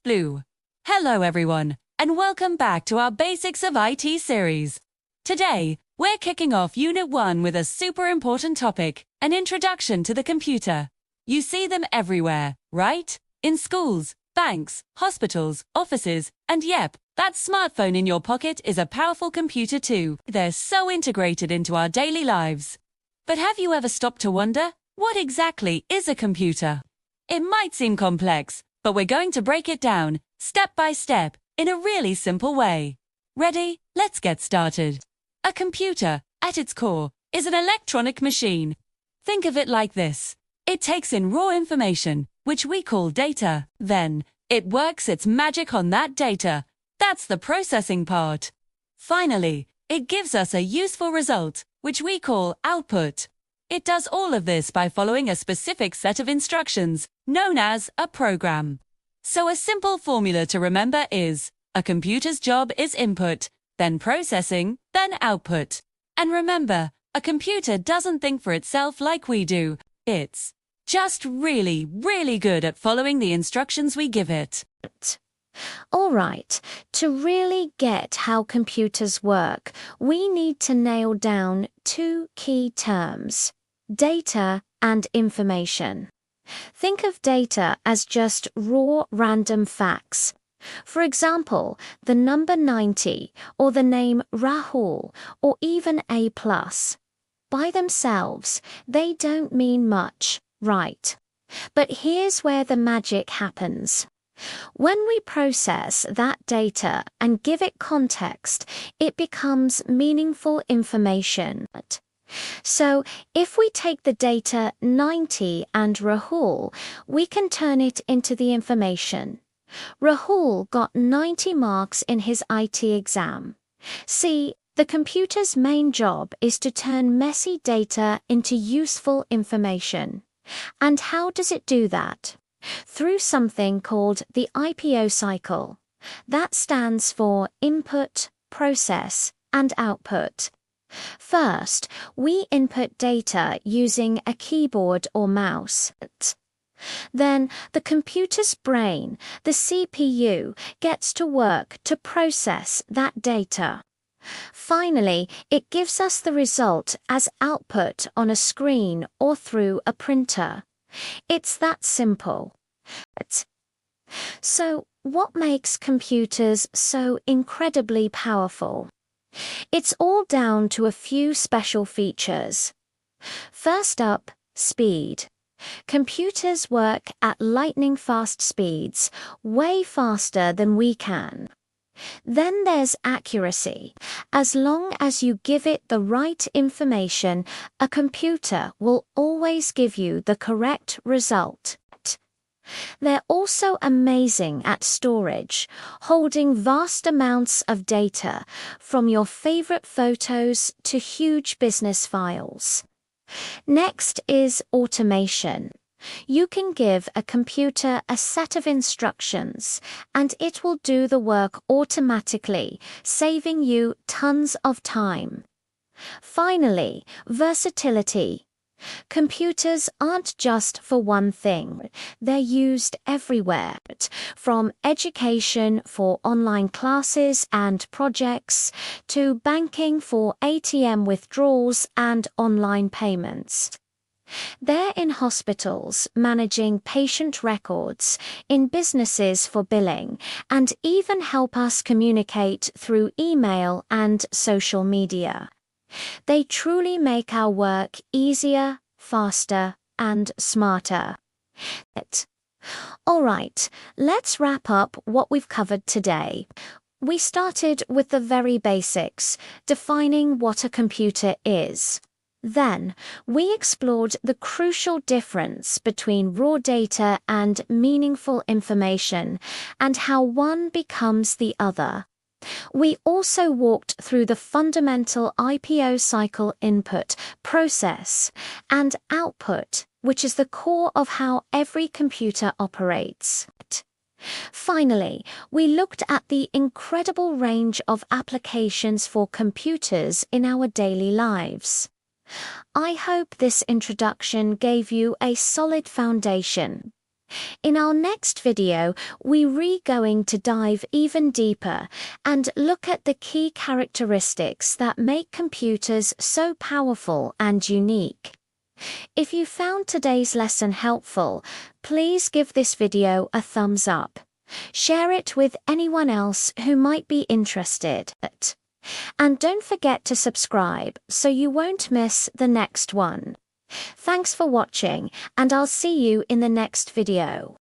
Blue. Hello everyone, and welcome back to our Basics of IT series. Today, we're kicking off Unit 1 with a super important topic, an introduction to the computer. You see them everywhere, right? In schools, banks, hospitals, offices, and yep, that smartphone in your pocket is a powerful computer too. They're so integrated into our daily lives. But have you ever stopped to wonder, what exactly is a computer? It might seem complex, but we're going to break it down, step by step, in a really simple way. Ready? Let's get started. A computer, at its core, is an electronic machine. Think of it like this. It takes in raw information, which we call data. Then, it works its magic on that data. That's the processing part. Finally, it gives us a useful result, which we call output. It does all of this by following a specific set of instructions, known as a program. So a simple formula to remember is, a computer's job is input, then processing, then output. And remember, a computer doesn't think for itself like we do. It's just really, really good at following the instructions we give it. All right, to really get how computers work, we need to nail down two key terms: data and information. Think of data as just raw random facts. For example, the number 90 or the name Rahul or even A+. By themselves, they don't mean much, right? But here's where the magic happens. When we process that data and give it context, it becomes meaningful information. So, if we take the data 90 and Rahul, we can turn it into the information. Rahul got 90 marks in his IT exam. See, the computer's main job is to turn messy data into useful information. And how does it do that? Through something called the IPO cycle. That stands for input, process, and output. First, we input data using a keyboard or mouse. Then, the computer's brain, the CPU, gets to work to process that data. Finally, it gives us the result as output on a screen or through a printer. It's that simple. So, what makes computers so incredibly powerful? It's all down to a few special features. First up, speed. Computers work at lightning-fast speeds, way faster than we can. Then there's accuracy. As long as you give it the right information, a computer will always give you the correct result. They're also amazing at storage, holding vast amounts of data, from your favorite photos to huge business files. Next is automation. You can give a computer a set of instructions, and it will do the work automatically, saving you tons of time. Finally, versatility. Computers aren't just for one thing. They're used everywhere, from education for online classes and projects to banking for ATM withdrawals and online payments. They're in hospitals managing patient records, in businesses for billing, and even help us communicate through email and social media. They truly make our work easier, faster, and smarter. All right, let's wrap up what we've covered today. We started with the very basics, defining what a computer is. Then, we explored the crucial difference between raw data and meaningful information, and how one becomes the other. We also walked through the fundamental IPO cycle: input, process, and output, which is the core of how every computer operates. Finally, we looked at the incredible range of applications for computers in our daily lives. I hope this introduction gave you a solid foundation. In our next video, we're going to dive even deeper and look at the key characteristics that make computers so powerful and unique. If you found today's lesson helpful, please give this video a thumbs up. Share it with anyone else who might be interested. And don't forget to subscribe so you won't miss the next one. Thanks for watching, and I'll see you in the next video.